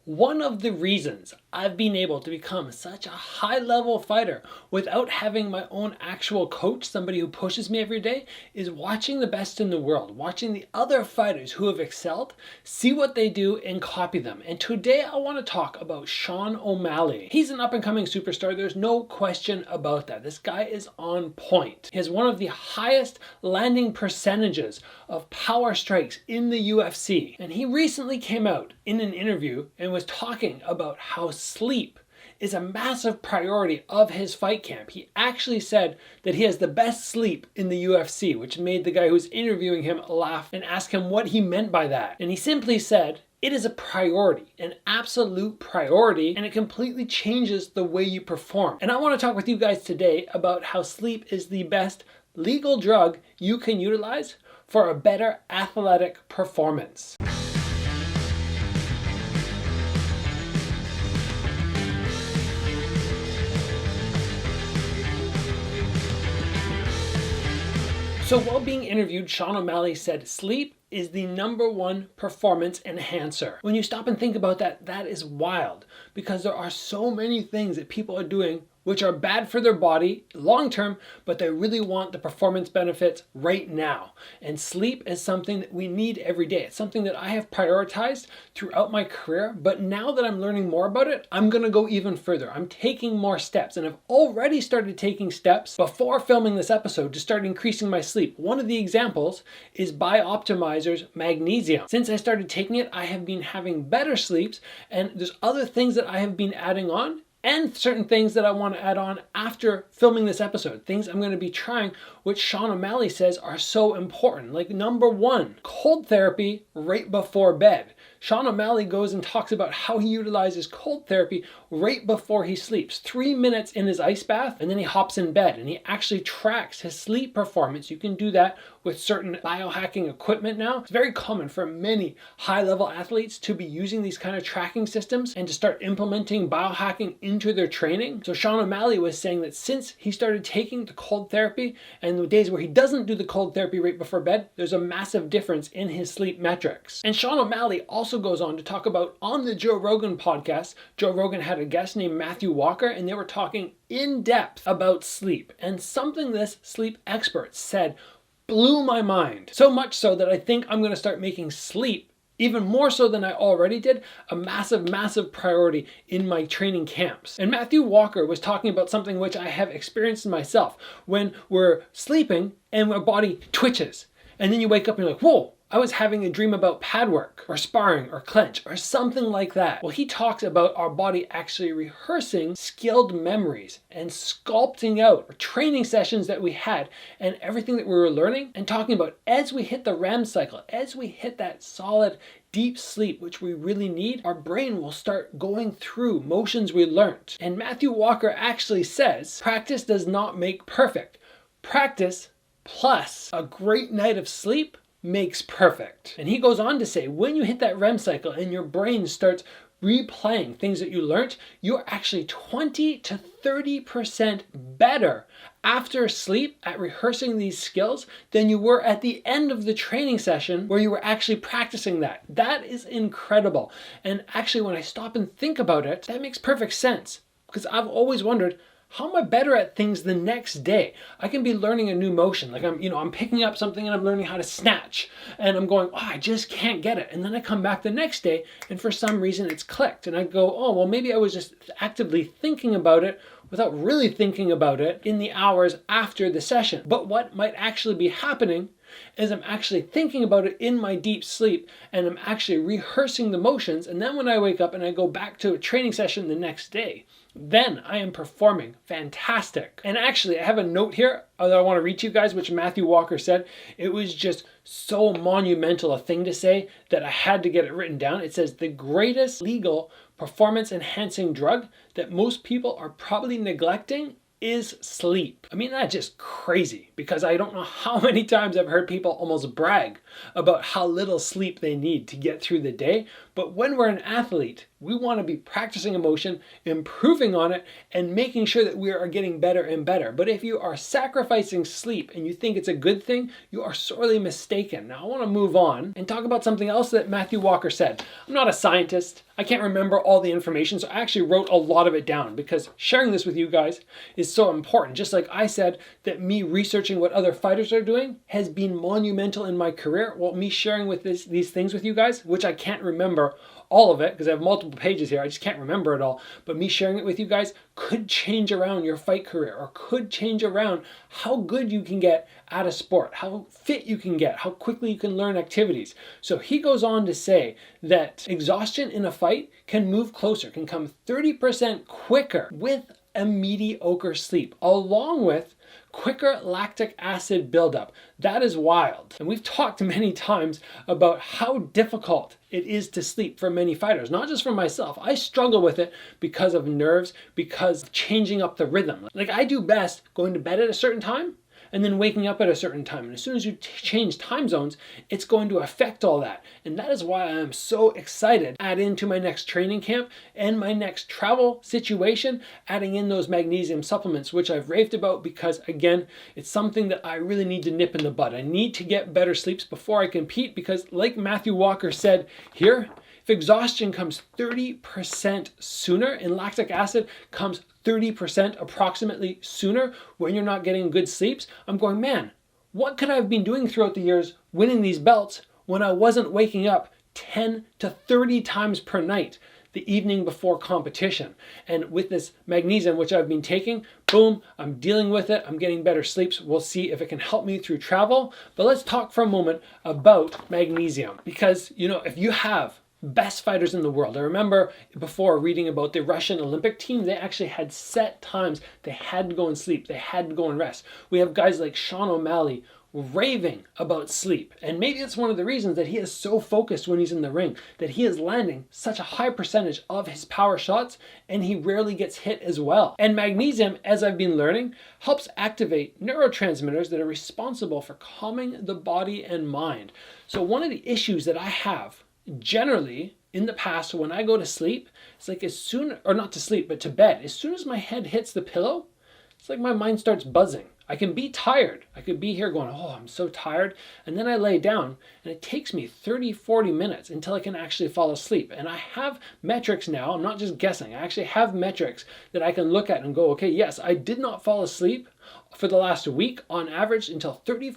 One of the reasons I've been able to become such a high-level fighter without having my own actual coach, somebody who pushes me every day, is watching the best in the world, watching the other fighters who have excelled, see what they do and copy them. And today I want to talk about Sean O'Malley. He's an up-and-coming superstar. There's no question about that. This guy is on point. He has one of the highest landing percentages of power strikes in the UFC. And he recently came out in an interview and was talking about how sleep is a massive priority of his fight camp. He actually said that he has the best sleep in the UFC, which made the guy who's interviewing him laugh and ask him what he meant by that. And he simply said, it is a priority, an absolute priority, and it completely changes the way you perform. And I want to talk with you guys today about how sleep is the best legal drug you can utilize for a better athletic performance. So while being interviewed, Sean O'Malley said sleep is the #1 performance enhancer. When you stop and think about that, that is wild, because there are so many things that people are doing which are bad for their body long term, but they really want the performance benefits right now. And sleep is something that we need every day. It's something that I have prioritized throughout my career, but now that I'm learning more about it, I'm gonna go even further. I'm taking more steps, and I've already started taking steps before filming this episode to start increasing my sleep. One of the examples is Biooptimizer's Magnesium. Since I started taking it, I have been having better sleeps, and there's other things that I have been adding on, and certain things that I want to add on after filming this episode. Things I'm going to be trying, which Sean O'Malley says are so important. Like #1, cold therapy right before bed. Sean O'Malley goes and talks about how he utilizes cold therapy right before he sleeps. 3 minutes in his ice bath, and then he hops in bed, and he actually tracks his sleep performance. You can do that with certain biohacking equipment now. It's very common for many high-level athletes to be using these kind of tracking systems and to start implementing biohacking into their training. So Sean O'Malley was saying that since he started taking the cold therapy, and the days where he doesn't do the cold therapy right before bed, there's a massive difference in his sleep metrics. And Sean O'Malley also goes on to talk about, on the Joe Rogan podcast, Joe Rogan had a guest named Matthew Walker, and they were talking in depth about sleep. And something this sleep expert said blew my mind. So much so that I think I'm going to start making sleep, even more so than I already did, a massive, massive priority in my training camps. And Matthew Walker was talking about something which I have experienced myself. When we're sleeping and our body twitches, and then you wake up and you're like, whoa, I was having a dream about pad work or sparring or clench or something like that. Well, he talks about our body actually rehearsing skilled memories and sculpting out training sessions that we had and everything that we were learning, and talking about as we hit the REM cycle, as we hit that solid deep sleep, which we really need, our brain will start going through motions we learned. And Matthew Walker actually says, practice does not make perfect. Practice plus a great night of sleep makes perfect. And he goes on to say, when you hit that REM cycle and your brain starts replaying things that you learned, you're actually 20 to 30% better after sleep at rehearsing these skills than you were at the end of the training session where you were actually practicing that. That is incredible. And actually, when I stop and think about it, that makes perfect sense, because I've always wondered, how am I better at things the next day? I can be learning a new motion. Like I'm picking up something and I'm learning how to snatch. And I'm going, oh, I just can't get it. And then I come back the next day and for some reason it's clicked. And I go, oh, well, maybe I was just actively thinking about it without really thinking about it in the hours after the session. But what might actually be happening is I'm actually thinking about it in my deep sleep, and I'm actually rehearsing the motions. And then when I wake up and I go back to a training session the next day, then I am performing fantastic. And actually, I have a note here that I want to read to you guys, which Matthew Walker said. It was just so monumental a thing to say that I had to get it written down. It says, the greatest legal performance enhancing drug that most people are probably neglecting is sleep. I mean, that's just crazy, because I don't know how many times I've heard people almost brag about how little sleep they need to get through the day. But when we're an athlete, We want to be practicing emotion, improving on it, and making sure that we are getting better and better. But if you are sacrificing sleep and you think it's a good thing, you are sorely mistaken. Now I want to move on and talk about something else that Matthew Walker said. I'm not a scientist. I can't remember all the information, so I actually wrote a lot of it down because sharing this with you guys is so important. Just like I said that me researching what other fighters are doing has been monumental in my career. Well, me sharing with these things with you guys, which I can't remember all of it because I have multiple pages here. I just can't remember it all. But me sharing it with you guys could change around your fight career, or could change around how good you can get at a sport, how fit you can get, how quickly you can learn activities. So he goes on to say that exhaustion in a fight can move closer, can come 30% quicker with a mediocre sleep, along with quicker lactic acid buildup. That is wild. And we've talked many times about how difficult it is to sleep for many fighters, not just for myself. I struggle with it because of nerves, because of changing up the rhythm. Like I do best going to bed at a certain time and then waking up at a certain time. And as soon as you change time zones, it's going to affect all that. And that is why I am so excited to add into my next training camp and my next travel situation, adding in those magnesium supplements, which I've raved about because, again, it's something that I really need to nip in the bud. I need to get better sleeps before I compete because, like Matthew Walker said here, if exhaustion comes 30% sooner and lactic acid comes 30% approximately sooner when you're not getting good sleeps, I'm going, man, what could I have been doing throughout the years winning these belts when I wasn't waking up 10 to 30 times per night the evening before competition? And with this magnesium, which I've been taking, boom, I'm dealing with it. I'm getting better sleeps. We'll see if it can help me through travel. But let's talk for a moment about magnesium because, if you have best fighters in the world. I remember before reading about the Russian Olympic team, they actually had set times. They had to go and sleep. They had to go and rest. We have guys like Sean O'Malley raving about sleep. And maybe it's one of the reasons that he is so focused when he's in the ring, that he is landing such a high percentage of his power shots and he rarely gets hit as well. And magnesium, as I've been learning, helps activate neurotransmitters that are responsible for calming the body and mind. So one of the issues that I have generally in the past when I go to sleep, it's like not to sleep, but to bed, as soon as my head hits the pillow, it's like my mind starts buzzing. I can be tired. I could be here going, oh, I'm so tired. And then I lay down and it takes me 30, 40 minutes until I can actually fall asleep. And I have metrics now. I'm not just guessing. I actually have metrics that I can look at and go, okay, yes, I did not fall asleep for the last week on average until 30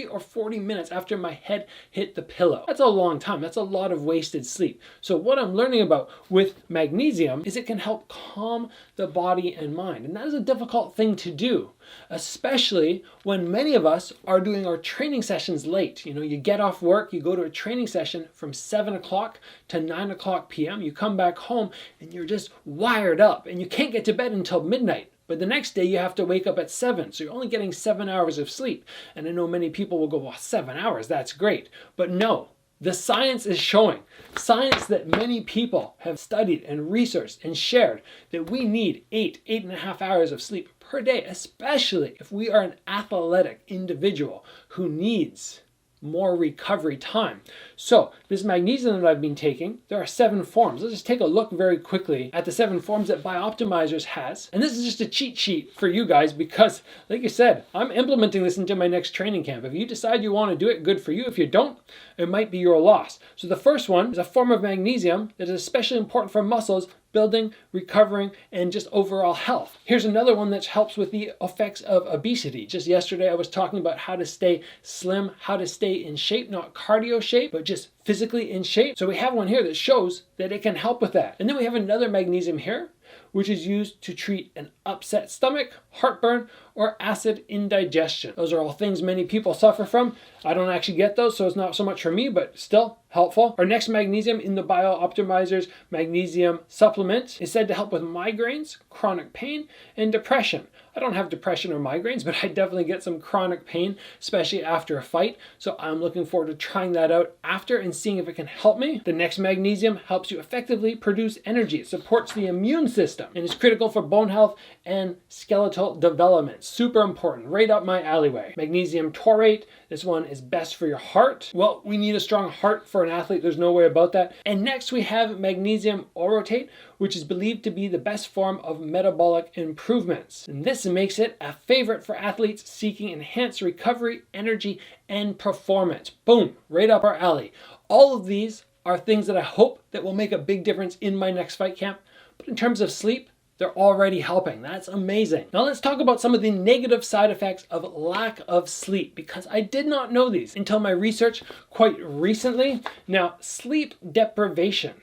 or 40 minutes after my head hit the pillow. That's a long time. That's a lot of wasted sleep. So what I'm learning about with magnesium is it can help calm the body and mind. And that is a difficult thing to do, especially when many of us are doing our training sessions late. You get off work, you go to a training session from 7 o'clock to 9 o'clock p.m. You come back home and you're just wired up and you can't get to bed until midnight. But the next day you have to wake up at 7, so you're only getting 7 hours of sleep. And I know many people will go, well, 7 hours, that's great. But no, the science is showing, science that many people have studied and researched and shared, that we need 8.5 hours of sleep per day, especially if we are an athletic individual who needs more recovery time. So this magnesium that I've been taking, there are 7 forms. Let's just take a look very quickly at the 7 forms that Biooptimizers has. And this is just a cheat sheet for you guys because, like I said, I'm implementing this into my next training camp. If you decide you want to do it, good for you. If you don't, it might be your loss. So the first one is a form of magnesium that is especially important for muscles building, recovering, and just overall health. Here's another one that helps with the effects of obesity. Just yesterday I was talking about how to stay slim, how to stay in shape, not cardio shape, but just physically in shape. So we have one here that shows that it can help with that. And then we have another magnesium here, which is used to treat an upset stomach, heartburn, or acid indigestion. Those are all things many people suffer from. I don't actually get those, so it's not so much for me, but still helpful. Our next magnesium in the Biooptimizers magnesium supplement is said to help with migraines, chronic pain, and depression. I don't have depression or migraines, but I definitely get some chronic pain, especially after a fight. So I'm looking forward to trying that out after and seeing if it can help me. The next magnesium helps you effectively produce energy. It supports the immune system. system and is critical for bone health and skeletal development. Super important, right up my alleyway. Magnesium taurate, this one is best for your heart. Well, we need a strong heart for an athlete, there's no way about that. And next we have magnesium orotate, which is believed to be the best form of metabolic improvements. And this makes it a favorite for athletes seeking enhanced recovery, energy, and performance. Boom, right up our alley. All of these are things that I hope that will make a big difference in my next fight camp. But in terms of sleep, they're already helping. That's amazing. Now let's talk about some of the negative side effects of lack of sleep, because I did not know these until my research quite recently. Now, sleep deprivation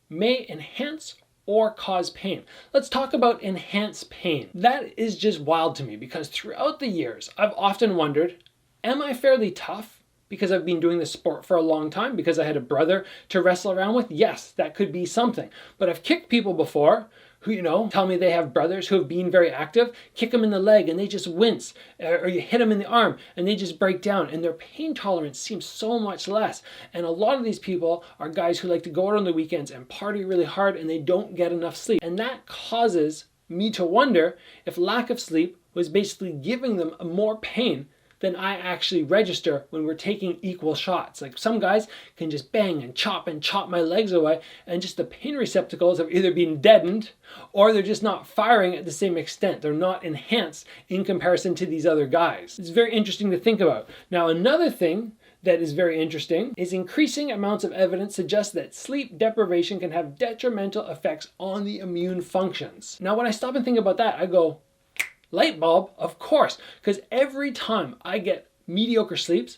may enhance or cause pain. Let's talk about enhanced pain. That is just wild to me, because throughout the years, I've often wondered, am I fairly tough because I've been doing this sport for a long time, because I had a brother to wrestle around with? Yes, that could be something. But I've kicked people before who, tell me they have brothers who have been very active, kick them in the leg and they just wince, or you hit them in the arm and they just break down, and their pain tolerance seems so much less. And a lot of these people are guys who like to go out on the weekends and party really hard, and they don't get enough sleep. And that causes me to wonder if lack of sleep was basically giving them more pain than I actually register when we're taking equal shots. Like, some guys can just bang and chop my legs away, and just the pain receptacles have either been deadened or they're just not firing at the same extent. They're not enhanced in comparison to these other guys. It's very interesting to think about. Now, another thing that is very interesting is increasing amounts of evidence suggest that sleep deprivation can have detrimental effects on the immune functions. Now, when I stop and think about that, I go, light bulb, of course, because every time I get mediocre sleeps,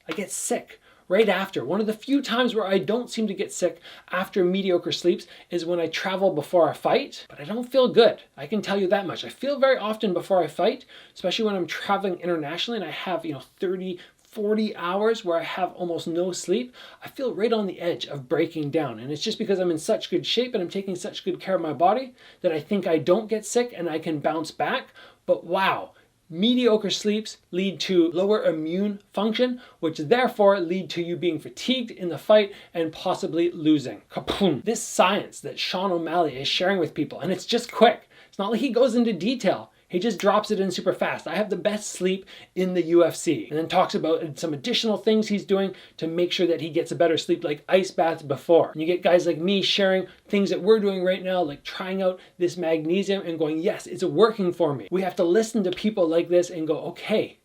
I get sick right after. One of the few times where I don't seem to get sick after mediocre sleeps is when I travel before a fight, but I don't feel good. I can tell you that much. I feel very often before I fight, especially when I'm traveling internationally and I have, 30, 40 hours where I have almost no sleep. I feel right on the edge of breaking down. And it's just because I'm in such good shape and I'm taking such good care of my body that I think I don't get sick and I can bounce back. But wow, mediocre sleeps lead to lower immune function, which therefore lead to you being fatigued in the fight and possibly losing. Kaboom! This science that Sean O'Malley is sharing with people, and it's just quick. It's not like he goes into detail. He just drops it in super fast. I have the best sleep in the UFC. And then talks about some additional things he's doing to make sure that he gets a better sleep, like ice baths before. And you get guys like me sharing things that we're doing right now, like trying out this magnesium and going, yes, it's working for me. We have to listen to people like this and go, okay,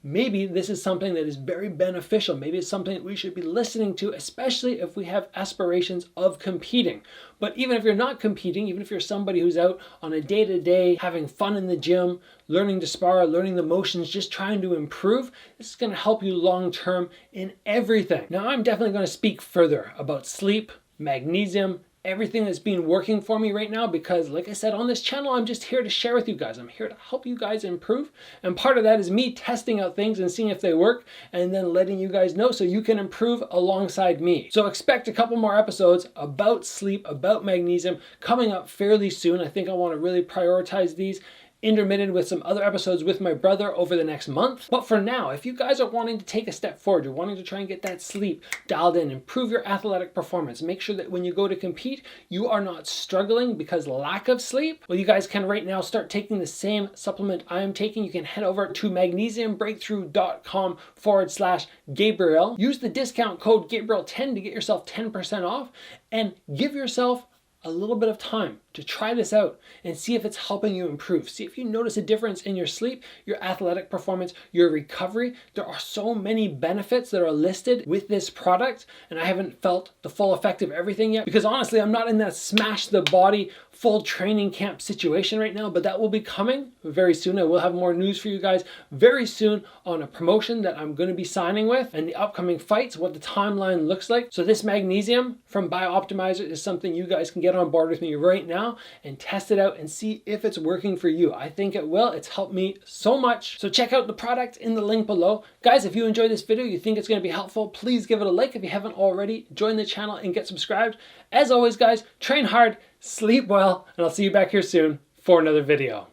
maybe this is something that is very beneficial. Maybe it's something that we should be listening to, especially if we have aspirations of competing. But even if you're not competing, even if you're somebody who's out on a day-to-day, having fun in the gym, learning to spar, learning the motions, just trying to improve, this is going to help you long-term in everything. Now, I'm definitely going to speak further about sleep, magnesium, everything that's been working for me right now, because like I said, on this channel, I'm just here to share with you guys. I'm here to help you guys improve. And part of that is me testing out things and seeing if they work and then letting you guys know so you can improve alongside me. So expect a couple more episodes about sleep, about magnesium coming up fairly soon. I think I want to really prioritize these, intermittent with some other episodes with my brother over the next month. But for now, if you guys are wanting to take a step forward, you're wanting to try and get that sleep dialed in, improve your athletic performance, make sure that when you go to compete, you are not struggling because lack of sleep, well, you guys can right now start taking the same supplement I am taking. You can head over to magnesiumbreakthrough.com/Gabriel. Use the discount code Gabriel10 to get yourself 10% off, and give yourself a little bit of time to try this out and see if it's helping you improve. See if you notice a difference in your sleep, your athletic performance, your recovery. There are so many benefits that are listed with this product, and I haven't felt the full effect of everything yet, because honestly, I'm not in that smash the body full training camp situation right now, but that will be coming very soon. I will have more news for you guys very soon on a promotion that I'm going to be signing with and the upcoming fights, what the timeline looks like. So this magnesium from Biooptimizer is something you guys can get on board with me right now and test it out and see if it's working for you. I think it will. It's helped me so much. So check out the product in the link below. Guys, if you enjoyed this video, you think it's going to be helpful, please give it a like. If you haven't already, join the channel and get subscribed. As always, guys, train hard, sleep well, and I'll see you back here soon for another video.